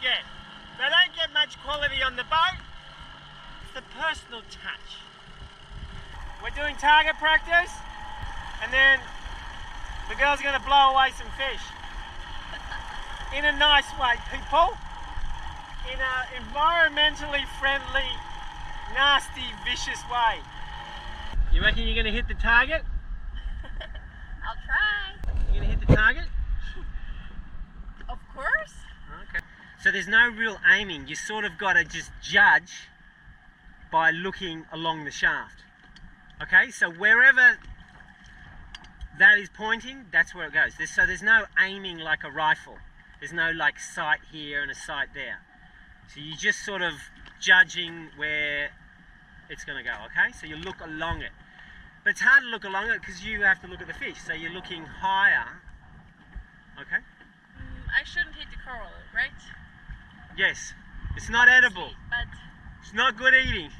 get. They don't get much quality on the boat. It's the personal touch. We're doing target practice, and then the girl's going to blow away some fish. In a nice way, people. In an environmentally friendly, nasty, vicious way. You reckon you're going to hit the target? I'll try. You're going to hit the target? Of course. Okay. So there's no real aiming. You sort of got to just judge by looking along the shaft. Okay, so wherever that is pointing, that's where it goes. So there's no aiming like a rifle. There's no like sight here and a sight there. So you're just sort of judging where it's going to go, okay? So you look along it. But it's hard to look along it because you have to look at the fish. So you're looking higher, okay? I shouldn't hit the coral, right? Yes. It's not edible. But it's not good eating.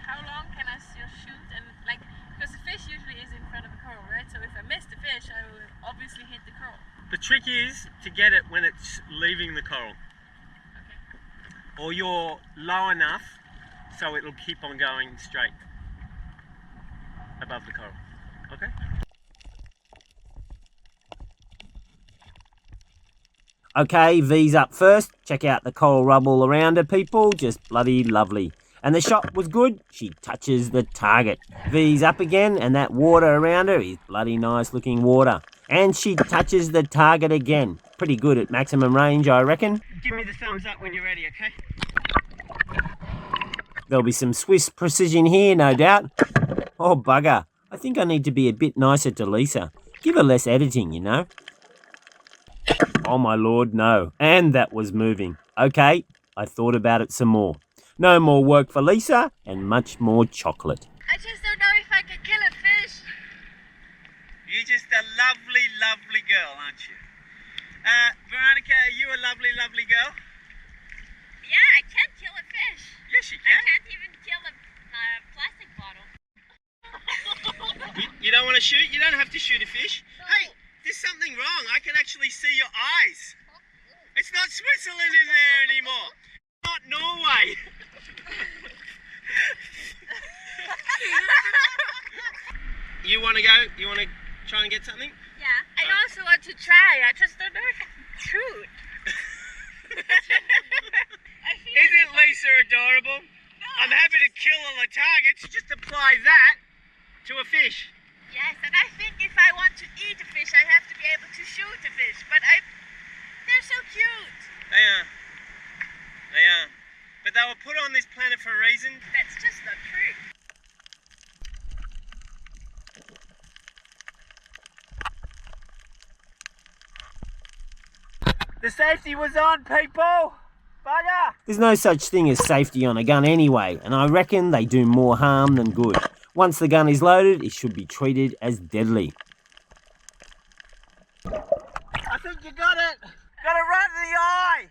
How long can I still shoot? And like, because the fish usually is in front of the coral, right? So if I miss the fish, I will obviously hit the coral. The trick is to get it when it's leaving the coral. Okay. Or you're low enough so it'll keep on going straight above the coral. Okay? Okay, V's up first. Check out the coral rubble around her, people. Just bloody lovely. And the shot was good. She touches the target. V's up again, and that water around her is bloody nice looking water. And she touches the target again. Pretty good at maximum range, I reckon. Give me the thumbs up when you're ready, okay? There'll be some Swiss precision here, no doubt. Oh, bugger. I think I need to be a bit nicer to Lisa. Give her less editing, you know. Oh, my lord, no. And that was moving. Okay, I thought about it some more. No more work for Lisa and much more chocolate. I just don't know if I can kill a fish. You're just a lovely, lovely girl, aren't you? Veronica, are you a lovely, lovely girl? Yeah, I can kill a fish. Yes, you I can. can't even kill a plastic bottle. You don't want to shoot? You don't have to shoot a fish. No. Hey, there's something wrong. I can actually see your eyes. It's not Switzerland in there anymore. Not Norway. You want to go? You want to try and get something? Yeah, I also want to try. I just don't know if I can shoot. Isn't Lisa adorable? No, I'm happy to kill all the targets. Just apply that to a fish. Yes, and I think if I want to eat a fish, I have to be able to shoot a fish. But they're so cute. They are. They are. But they were put on this planet for a reason. That's just not true. The safety was on, people. Bugger. There's no such thing as safety on a gun anyway, and I reckon they do more harm than good. Once the gun is loaded, it should be treated as deadly. I think you got it. Got it right in the eye.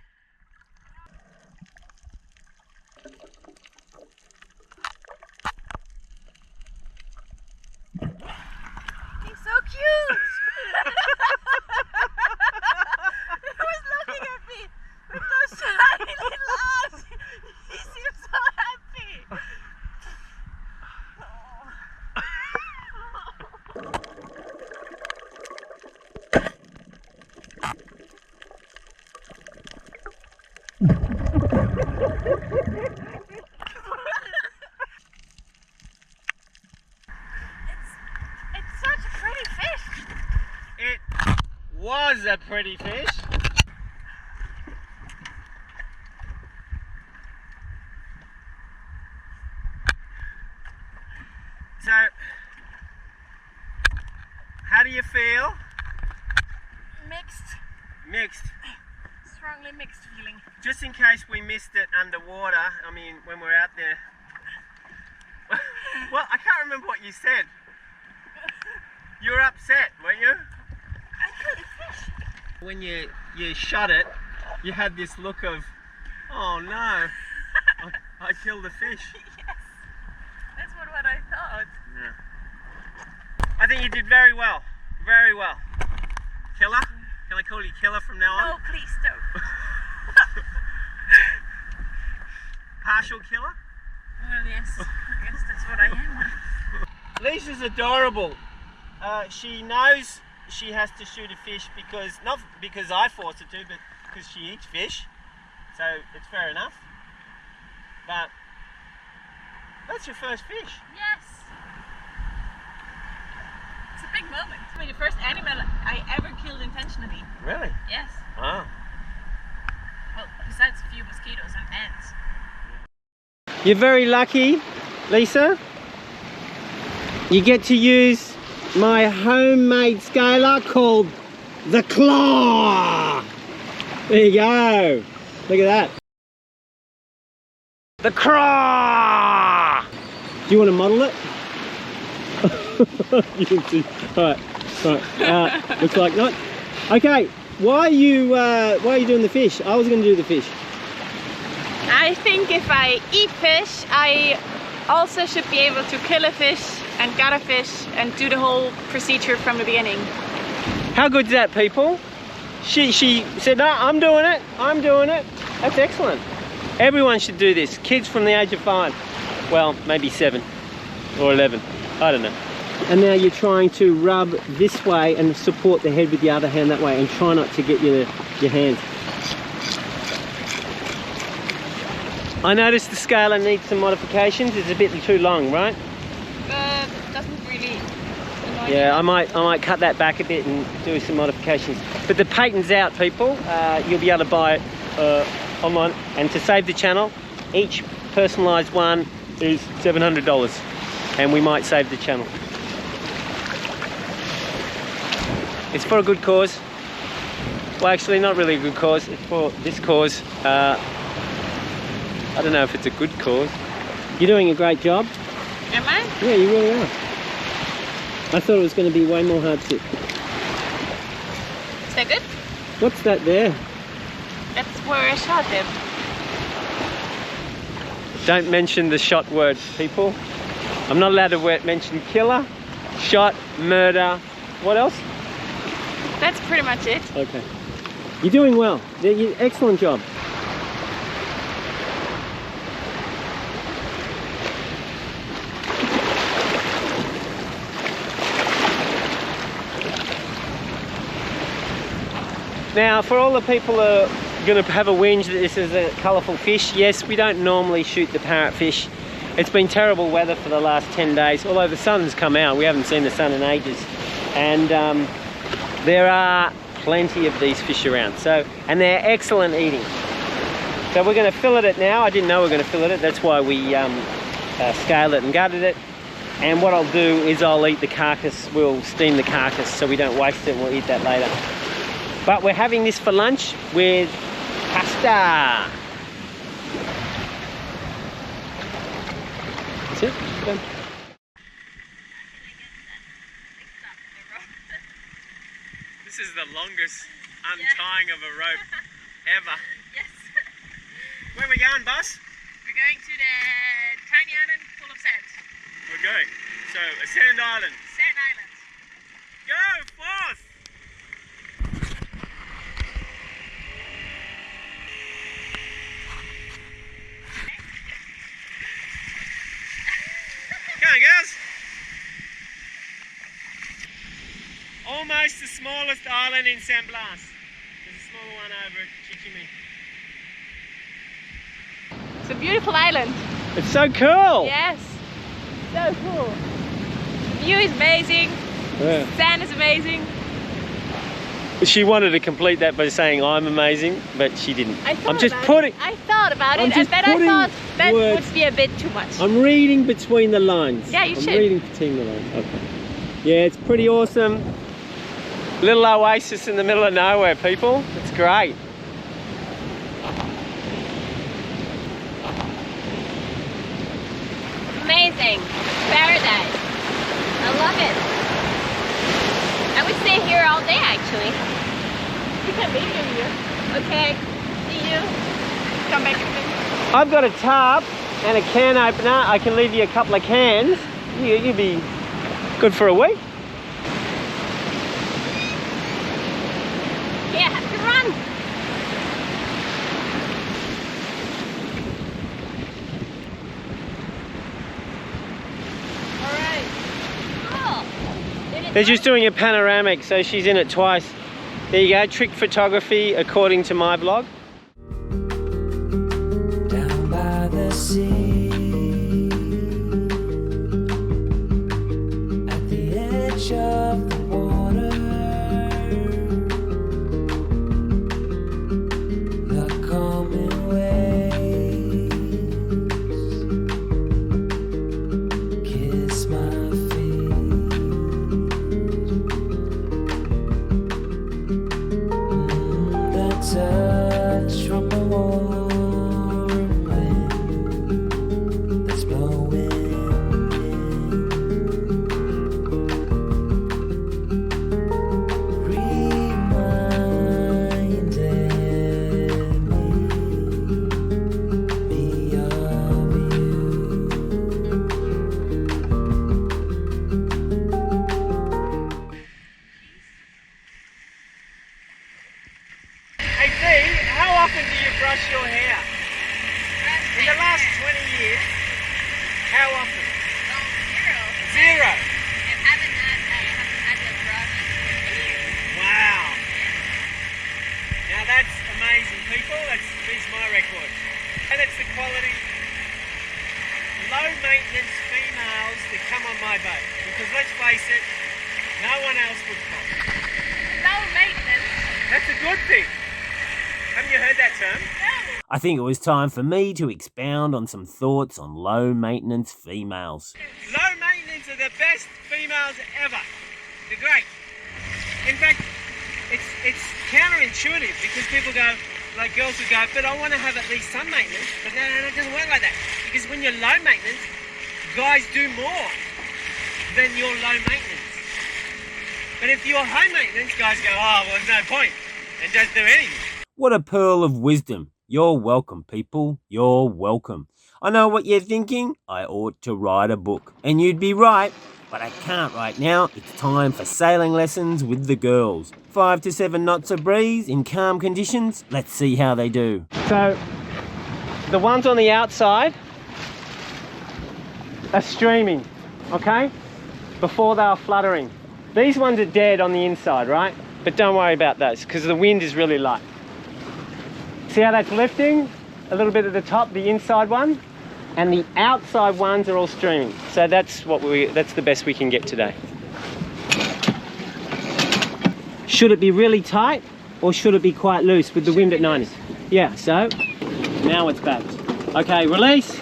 He's so cute. He was looking at me with those shiny little eyes. He seems so happy. It's such a pretty fish. It was a pretty fish. So, how do you feel? Mixed. Mixed. Strongly mixed feeling. Just in case we missed it underwater, I mean, when we're out there. Well, I can't remember what you said. You were upset, weren't you? I killed a fish. When you shot it, you had this look of, oh no, I killed a fish. Yes. That's what I thought. Yeah. I think you did very well. Very well. Killer? Can I call you Killer from now on? No, please don't. social killer? Well, yes. I guess that's what I am. Lisa's adorable. She knows she has to shoot a fish because, not because I force her to, but because she eats fish. So it's fair enough. But that's your first fish. Yes. It's a big moment. It's the first animal I ever killed intentionally. Really? Yes. Wow. Well, besides a few mosquitoes and ants. You're very lucky, Lisa. You get to use my homemade scaler called the Claw. There you go. Look at that. The Claw. Do you want to model it? You can see. All right. Looks like not. Okay. Why are you doing the fish? I was going to do the fish. I think if I eat fish, I also should be able to kill a fish and gut a fish and do the whole procedure from the beginning. How good's that, people? She said, no, I'm doing it. I'm doing it. That's excellent. Everyone should do this. Kids from the age of 5. Well, maybe 7 or 11. I don't know. And now you're trying to rub this way and support the head with the other hand that way and try not to get your hands. I noticed the scaler needs some modifications. It's a bit too long, right? It doesn't really annoy me. Yeah, I might cut that back a bit and do some modifications. But the patent's out, people. You'll be able to buy it online. And to save the channel, each personalised one is $700. And we might save the channel. It's for a good cause. Well, actually, not really a good cause. It's for this cause. I don't know if it's a good cause. You're doing a great job. Am I? Yeah, you really are. I thought it was going to be way more hardship. Is that good? What's that there? That's where I shot him. Don't mention the shot word, people. I'm not allowed to mention killer, shot, murder. What else? That's pretty much it. Okay. You're doing well. Excellent job. Now, for all the people who are going to have a whinge that this is a colourful fish, yes, we don't normally shoot the parrotfish. It's been terrible weather for the last 10 days, although the sun's come out. We haven't seen the sun in ages. And there are plenty of these fish around, and they're excellent eating. So we're going to fillet it now. I didn't know we were going to fillet it. That's why we scaled it and gutted it. And what I'll do is I'll eat the carcass. We'll steam the carcass so we don't waste it, and we'll eat that later. But we're having this for lunch with pasta. That's it. Done. This is the longest untying of a rope ever. Yes. Where are we going, boss? We're going to the tiny island full of sand. We're going. So, a sand island. Sand island. Go forth! Come on, girls. Almost the smallest island in San Blas. There's a smaller one over at Chichime. It's a beautiful island. It's so cool! Yes. So cool. The view is amazing. Yeah. Sand is amazing. She wanted to complete that by saying I'm amazing, but she didn't. I thought about it, but I I'm just thought that words- would be a bit too much. I'm reading between the lines. Yeah, you I'm should. reading between the lines. Okay. Yeah, it's pretty awesome. Little oasis in the middle of nowhere, people. It's great. Amazing. Paradise. I love it. I would stay here all day, actually. You can leave here. Okay. See you. Come back again. I've got a tarp and a can opener. I can leave you a couple of cans. You'll be good for a week. Yeah, I have to run. They're just doing a panoramic, so she's in it twice. There you go, trick photography according to my vlog. Down by the sea, at the edge of the water, the coming waves kiss my feet. The touch from the warm wind that's blowing reminded me of you. Hey Dee, how often do you brush your hair? In the last 20 years, how often? Zero. Wow. Now that's amazing, people. That beats my record. And it's the quality, low maintenance females that come on my boat. Because let's face it, no one else would come. Low maintenance. That's a good thing. Haven't you heard that term? I think it was time for me to expound on some thoughts on low maintenance females. Low maintenance are the best females ever. They're great. In fact, it's counterintuitive because people go, like girls will go, but I want to have at least some maintenance. But no, it doesn't work like that. Because when you're low maintenance, guys do more than your low maintenance. But if you're high maintenance, guys go, oh, well, there's no point, and don't do anything. What a pearl of wisdom. You're welcome, people. You're welcome. I know what you're thinking. I ought to write a book. And you'd be right, but I can't right now. It's time for sailing lessons with the girls. 5 to 7 knots of breeze in calm conditions. Let's see how they do. So, the ones on the outside are streaming, okay? Before they are fluttering. These ones are dead on the inside, right? But don't worry about those because the wind is really light. See how that's lifting? A little bit at the top, the inside one, and the outside ones are all streaming. So that's the best we can get today. Should it be really tight or should it be quite loose with the wind at 90? Yeah, so now it's back. Okay, release.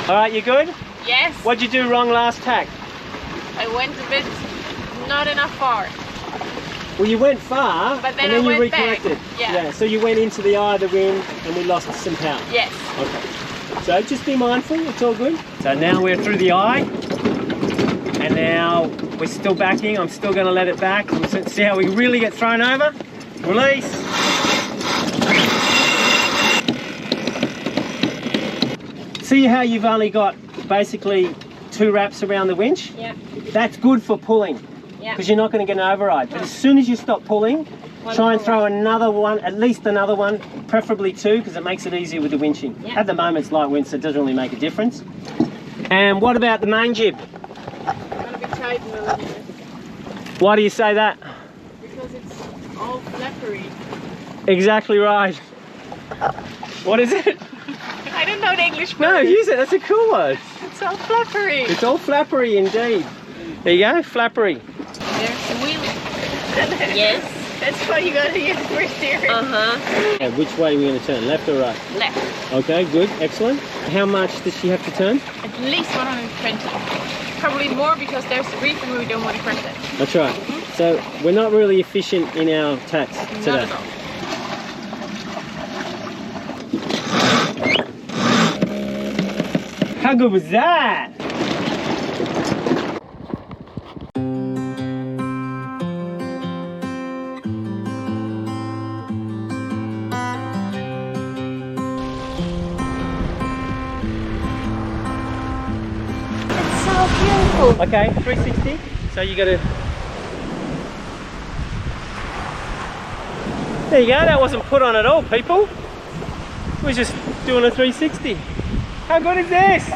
All right, you good? Yes. What'd you do wrong last tack? I went a bit not enough far. Well, you went far, But then and then I you went back. reconnected. Yeah. So you went into the eye of the wind, and we lost some power. Yes. Okay. So just be mindful. It's all good. So now we're through the eye, and now we're still backing. I'm still going to let it back. Let's see how we really get thrown over. Release. See how you've only got basically 2 wraps around the winch? Yeah. That's good for pulling. Yeah. Because you're not going to get an override. But as soon as you stop pulling, try and throw another one, at least another one, preferably 2, because it makes it easier with the winching. Yeah. At the moment it's light wind, so it doesn't really make a difference. And what about the main jib? It's going to be tightened a little bit Why do you say that? because it's all flappery. Exactly right. What is it? I don't know the English word. No, use it. That's a cool word. It's all flappery. It's all flappery indeed. There you go, flappery. There's the wheel. Yes. That's why you got to use for steering. Uh-huh. And which way are we going to turn, left or right? Left. Okay, good, excellent. How much does she have to turn? At least 120. Probably more because there's a reason we don't want to crash it. That's right. So we're not really efficient in our tacks today. Not at all. How good was that? It's so beautiful. Okay, 360. So you got to. There you go. That wasn't put on at all, people. We're just doing a 360. How good is this?